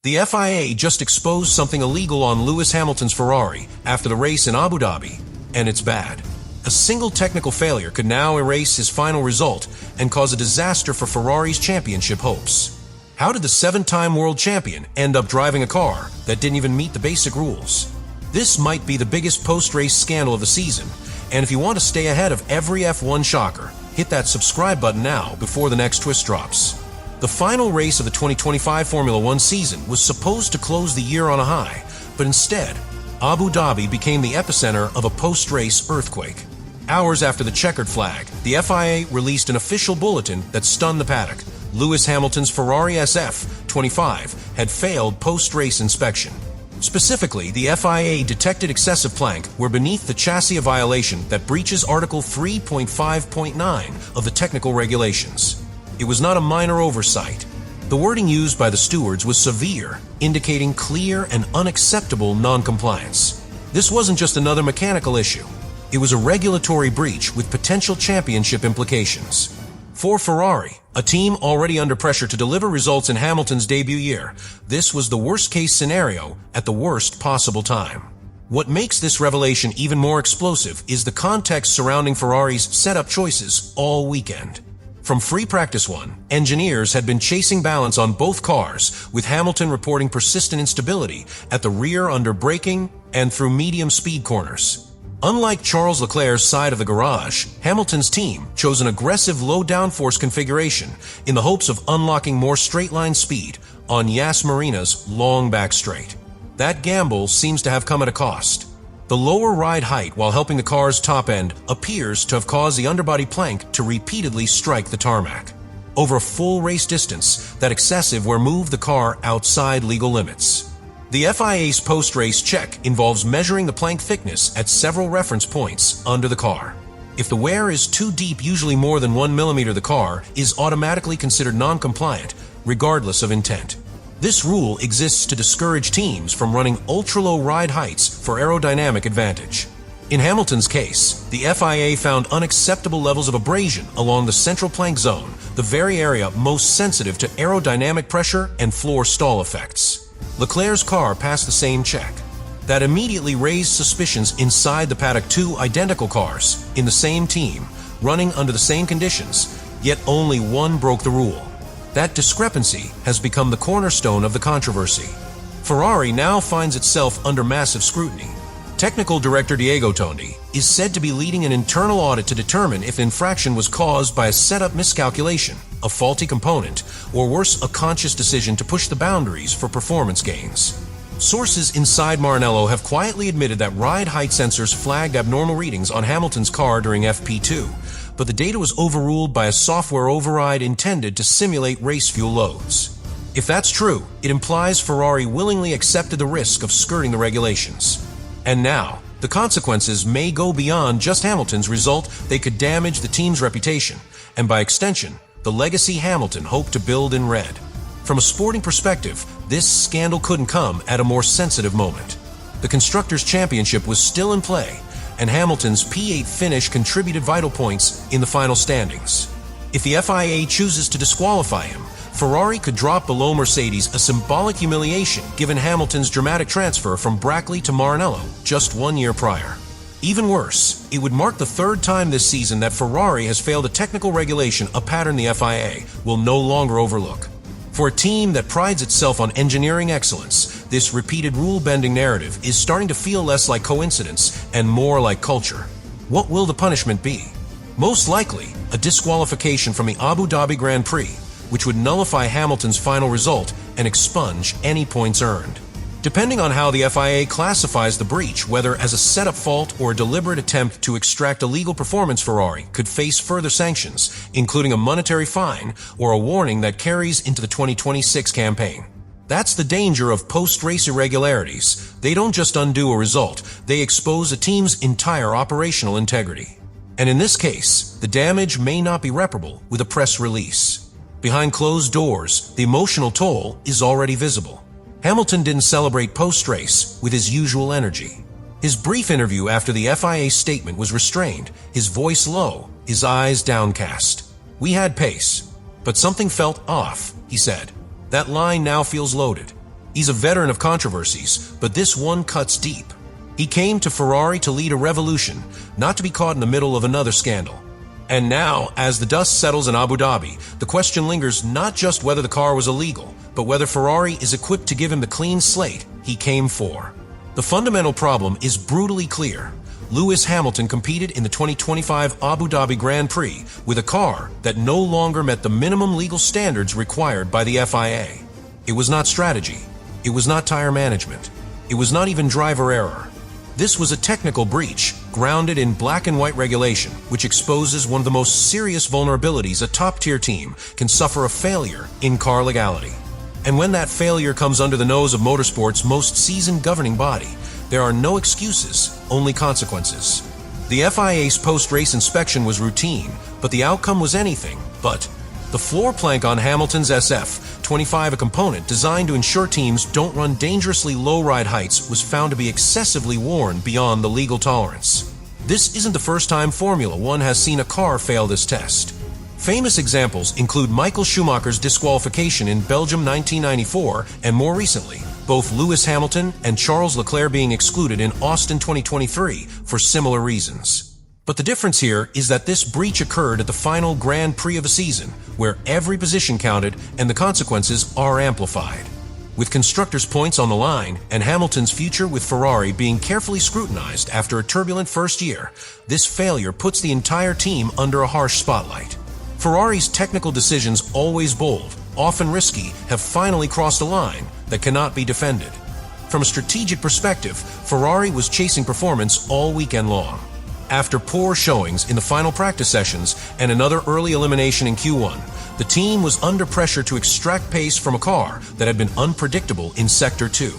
The FIA just exposed something illegal on Lewis Hamilton's Ferrari after the race in Abu Dhabi, and it's bad. A single technical failure could now erase his final result and cause a disaster for Ferrari's championship hopes. How did the 7-time world champion end up driving a car that didn't even meet the basic rules? This might be the biggest post-race scandal of the season, and if you want to stay ahead of every F1 shocker, hit that subscribe button now before the next twist drops. The final race of the 2025 Formula One season was supposed to close the year on a high, but instead, Abu Dhabi became the epicenter of a post-race earthquake. Hours after the checkered flag, the FIA released an official bulletin that stunned the paddock. Lewis Hamilton's Ferrari SF25 had failed post-race inspection. Specifically, the FIA detected excessive plank where beneath the chassis a violation that breaches Article 3.5.9 of the technical regulations. It was not a minor oversight. The wording used by the stewards was severe, indicating clear and unacceptable non-compliance. This wasn't just another mechanical issue. It was a regulatory breach with potential championship implications. For Ferrari, a team already under pressure to deliver results in Hamilton's debut year, this was the worst-case scenario at the worst possible time. What makes this revelation even more explosive is the context surrounding Ferrari's setup choices all weekend. From free practice 1, engineers had been chasing balance on both cars, with Hamilton reporting persistent instability at the rear under braking and through medium-speed corners. Unlike Charles Leclerc's side of the garage, Hamilton's team chose an aggressive low downforce configuration in the hopes of unlocking more straight-line speed on Yas Marina's long back straight. That gamble seems to have come at a cost. The lower ride height while helping the car's top end appears to have caused the underbody plank to repeatedly strike the tarmac. Over a full race distance, that excessive wear moved the car outside legal limits. The FIA's post-race check involves measuring the plank thickness at several reference points under the car. If the wear is too deep, usually more than 1 millimeter, the car is automatically considered non-compliant, regardless of intent. This rule exists to discourage teams from running ultra-low ride heights for aerodynamic advantage. In Hamilton's case, the FIA found unacceptable levels of abrasion along the central plank zone, the very area most sensitive to aerodynamic pressure and floor stall effects. Leclerc's car passed the same check. That immediately raised suspicions inside the paddock. 2 identical cars in the same team, running under the same conditions, yet only one broke the rule. That discrepancy has become the cornerstone of the controversy. Ferrari now finds itself under massive scrutiny. Technical director Diego Tondi is said to be leading an internal audit to determine if infraction was caused by a setup miscalculation, a faulty component, or worse, a conscious decision to push the boundaries for performance gains. Sources inside Maranello have quietly admitted that ride height sensors flagged abnormal readings on Hamilton's car during FP2, but the data was overruled by a software override intended to simulate race fuel loads. If that's true, it implies Ferrari willingly accepted the risk of skirting the regulations. And now, the consequences may go beyond just Hamilton's result. They could damage the team's reputation, and by extension, the legacy Hamilton hoped to build in red. From a sporting perspective, this scandal couldn't come at a more sensitive moment. The Constructors' Championship was still in play, and Hamilton's P8 finish contributed vital points in the final standings. If the FIA chooses to disqualify him, Ferrari could drop below Mercedes, a symbolic humiliation given Hamilton's dramatic transfer from Brackley to Maranello just 1 year prior. Even worse, it would mark the 3rd time this season that Ferrari has failed a technical regulation, a pattern the FIA will no longer overlook. For a team that prides itself on engineering excellence, this repeated rule-bending narrative is starting to feel less like coincidence and more like culture. What will the punishment be? Most likely, a disqualification from the Abu Dhabi Grand Prix, which would nullify Hamilton's final result and expunge any points earned. Depending on how the FIA classifies the breach, whether as a setup fault or a deliberate attempt to extract illegal performance, Ferrari could face further sanctions, including a monetary fine or a warning that carries into the 2026 campaign. That's the danger of post-race irregularities. They don't just undo a result, they expose a team's entire operational integrity. And in this case, the damage may not be reparable with a press release. Behind closed doors, the emotional toll is already visible. Hamilton didn't celebrate post-race with his usual energy. His brief interview after the FIA statement was restrained, his voice low, his eyes downcast. "We had pace, but something felt off," he said. That line now feels loaded. He's a veteran of controversies, but this one cuts deep. He came to Ferrari to lead a revolution, not to be caught in the middle of another scandal. And now, as the dust settles in Abu Dhabi, the question lingers not just whether the car was illegal, but whether Ferrari is equipped to give him the clean slate he came for. The fundamental problem is brutally clear. Lewis Hamilton competed in the 2025 Abu Dhabi Grand Prix with a car that no longer met the minimum legal standards required by the FIA. It was not strategy. It was not tire management. It was not even driver error. This was a technical breach, grounded in black and white regulation, which exposes one of the most serious vulnerabilities a top-tier team can suffer: a failure in car legality. And when that failure comes under the nose of motorsport's most seasoned governing body, there are no excuses, only consequences. The FIA's post-race inspection was routine, but the outcome was anything but. The floor plank on Hamilton's SF-25, a component designed to ensure teams don't run dangerously low ride heights, was found to be excessively worn beyond the legal tolerance. This isn't the first time Formula One has seen a car fail this test. Famous examples include Michael Schumacher's disqualification in Belgium 1994, and more recently, both Lewis Hamilton and Charles Leclerc being excluded in Austin 2023 for similar reasons. But the difference here is that this breach occurred at the final Grand Prix of a season, where every position counted and the consequences are amplified. With constructors' points on the line and Hamilton's future with Ferrari being carefully scrutinized after a turbulent first year, this failure puts the entire team under a harsh spotlight. Ferrari's technical decisions, always bold, often risky, have finally crossed a line that cannot be defended. From a strategic perspective, Ferrari was chasing performance all weekend long. After poor showings in the final practice sessions and another early elimination in Q1, the team was under pressure to extract pace from a car that had been unpredictable in Sector 2.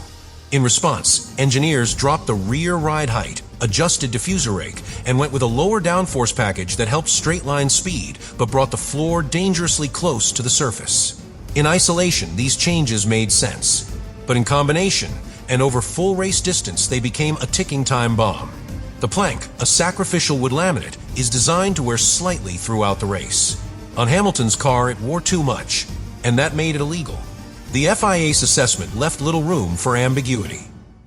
In response, engineers dropped the rear ride height, adjusted diffuser rake, and went with a lower downforce package that helped straight-line speed but brought the floor dangerously close to the surface. In isolation, these changes made sense. But in combination, and over full race distance, they became a ticking time bomb. The plank, a sacrificial wood laminate, is designed to wear slightly throughout the race. On Hamilton's car, it wore too much, and that made it illegal. The FIA's assessment left little room for ambiguity.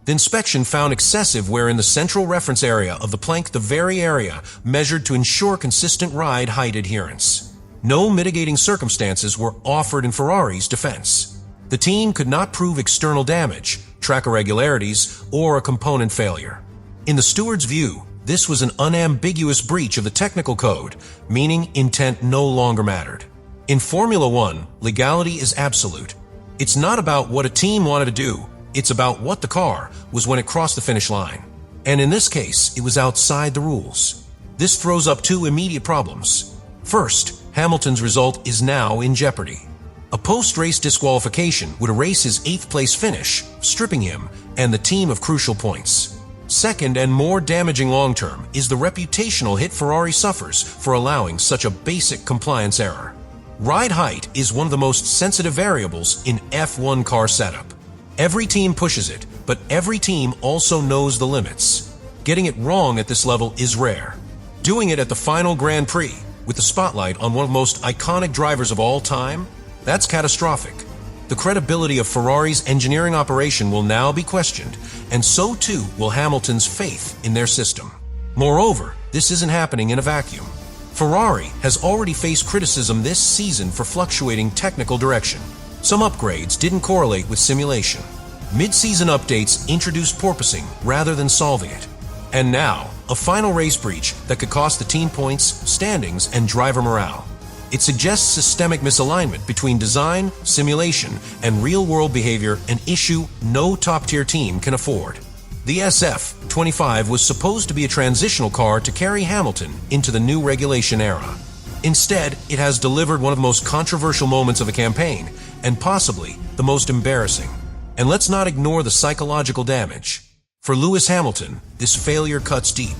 The inspection found excessive wear in the central reference area of the plank, the very area measured to ensure consistent ride height adherence. No mitigating circumstances were offered in Ferrari's defense. The team could not prove external damage, track irregularities, or a component failure. In the steward's view, this was an unambiguous breach of the technical code, meaning intent no longer mattered. In Formula One, legality is absolute. It's not about what a team wanted to do, it's about what the car was when it crossed the finish line. And in this case, it was outside the rules. This throws up two immediate problems. First, Hamilton's result is now in jeopardy. A post-race disqualification would erase his 8th place finish, stripping him and the team of crucial points. Second, and more damaging long-term, is the reputational hit Ferrari suffers for allowing such a basic compliance error. Ride height is one of the most sensitive variables in F1 car setup. Every team pushes it, but every team also knows the limits. Getting it wrong at this level is rare. Doing it at the final Grand Prix, with the spotlight on one of the most iconic drivers of all time, that's catastrophic. The credibility of Ferrari's engineering operation will now be questioned, and so too will Hamilton's faith in their system. Moreover, this isn't happening in a vacuum. Ferrari has already faced criticism this season for fluctuating technical direction. Some upgrades didn't correlate with simulation. Mid-season updates introduced porpoising rather than solving it. And now, a final race breach that could cost the team points, standings, and driver morale. It suggests systemic misalignment between design, simulation, and real-world behavior, an issue no top-tier team can afford. The SF-25 was supposed to be a transitional car to carry Hamilton into the new regulation era. Instead, it has delivered one of the most controversial moments of a campaign, and possibly the most embarrassing. And let's not ignore the psychological damage. For Lewis Hamilton, this failure cuts deep.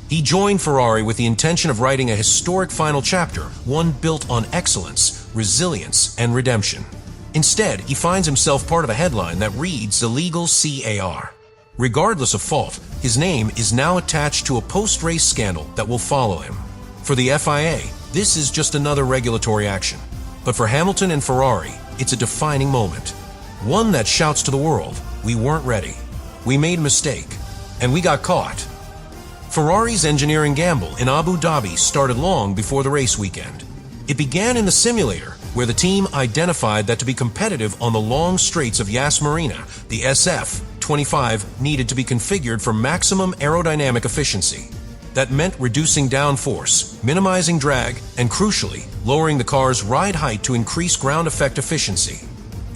He joined Ferrari with the intention of writing a historic final chapter, one built on excellence, resilience, and redemption. Instead, he finds himself part of a headline that reads illegal CAR. Regardless of fault, his name is now attached to a post-race scandal that will follow him. For the FIA, this is just another regulatory action. But for Hamilton and Ferrari, it's a defining moment. One that shouts to the world, we weren't ready. We made a mistake. And we got caught. Ferrari's engineering gamble in Abu Dhabi started long before the race weekend. It began in the simulator, where the team identified that to be competitive on the long straights of Yas Marina, the SF-25 needed to be configured for maximum aerodynamic efficiency. That meant reducing downforce, minimizing drag, and crucially, lowering the car's ride height to increase ground effect efficiency.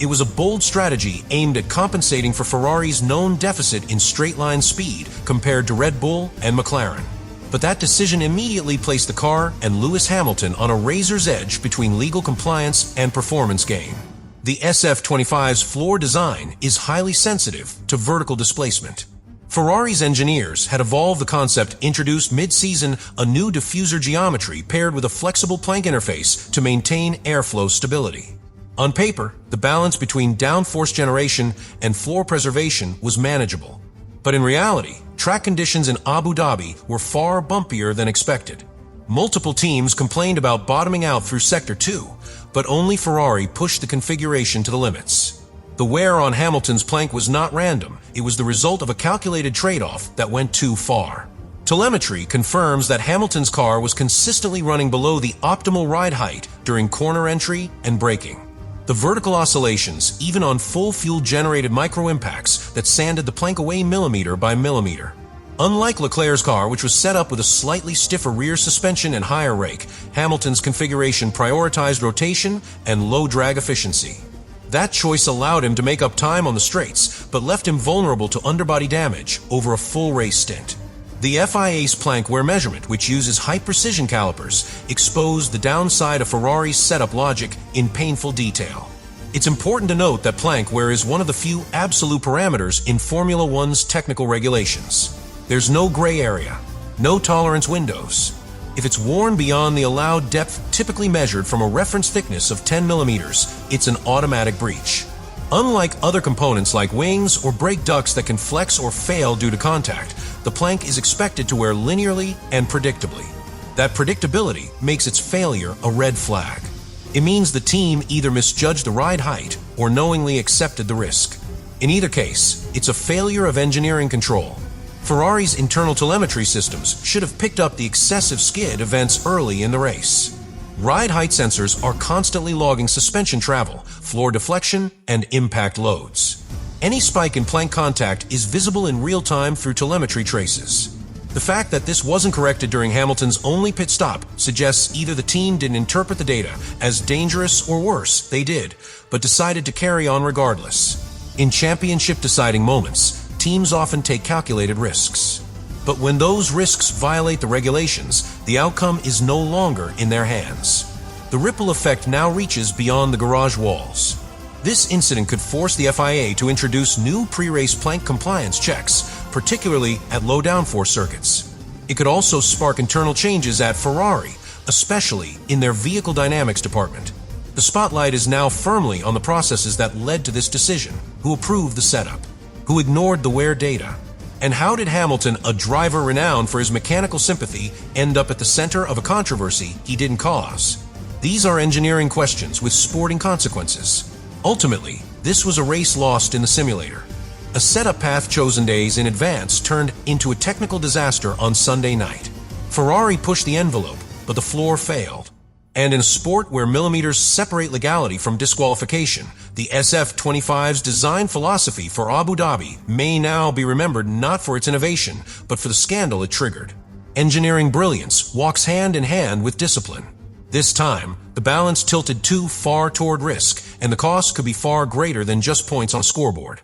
It was a bold strategy aimed at compensating for Ferrari's known deficit in straight-line speed compared to Red Bull and McLaren. But that decision immediately placed the car and Lewis Hamilton on a razor's edge between legal compliance and performance gain. The SF-25's floor design is highly sensitive to vertical displacement. Ferrari's engineers had evolved the concept introduced mid-season a new diffuser geometry paired with a flexible plank interface to maintain airflow stability. On paper, the balance between downforce generation and floor preservation was manageable. But in reality, track conditions in Abu Dhabi were far bumpier than expected. Multiple teams complained about bottoming out through Sector 2, but only Ferrari pushed the configuration to the limits. The wear on Hamilton's plank was not random, it was the result of a calculated trade-off that went too far. Telemetry confirms that Hamilton's car was consistently running below the optimal ride height during corner entry and braking. The vertical oscillations, even on full fuel generated micro-impacts that sanded the plank away millimeter by millimeter. Unlike Leclerc's car, which was set up with a slightly stiffer rear suspension and higher rake, Hamilton's configuration prioritized rotation and low drag efficiency. That choice allowed him to make up time on the straights, but left him vulnerable to underbody damage over a full race stint. The FIA's plank wear measurement, which uses high-precision calipers, exposed the downside of Ferrari's setup logic in painful detail. It's important to note that plank wear is one of the few absolute parameters in Formula One's technical regulations. There's no gray area, no tolerance windows. If it's worn beyond the allowed depth typically measured from a reference thickness of 10 millimeters, it's an automatic breach. Unlike other components like wings or brake ducts that can flex or fail due to contact, the plank is expected to wear linearly and predictably. That predictability makes its failure a red flag. It means the team either misjudged the ride height or knowingly accepted the risk. In either case, it's a failure of engineering control. Ferrari's internal telemetry systems should have picked up the excessive skid events early in the race. Ride height sensors are constantly logging suspension travel, floor deflection, and impact loads. Any spike in plank contact is visible in real time through telemetry traces. The fact that this wasn't corrected during Hamilton's only pit stop suggests either the team didn't interpret the data as dangerous or worse, they did, but decided to carry on regardless. In championship-deciding moments, teams often take calculated risks. But when those risks violate the regulations, the outcome is no longer in their hands. The ripple effect now reaches beyond the garage walls. This incident could force the FIA to introduce new pre-race plank compliance checks, particularly at low downforce circuits. It could also spark internal changes at Ferrari, especially in their vehicle dynamics department. The spotlight is now firmly on the processes that led to this decision, who approved the setup, who ignored the wear data. And how did Hamilton, a driver renowned for his mechanical sympathy, end up at the center of a controversy he didn't cause? These are engineering questions with sporting consequences. Ultimately, this was a race lost in the simulator. A setup path chosen days in advance turned into a technical disaster on Sunday night. Ferrari pushed the envelope, but the floor failed. And in a sport where millimeters separate legality from disqualification, the SF-25's design philosophy for Abu Dhabi may now be remembered not for its innovation, but for the scandal it triggered. Engineering brilliance walks hand in hand with discipline. This time, the balance tilted too far toward risk, and the cost could be far greater than just points on a scoreboard.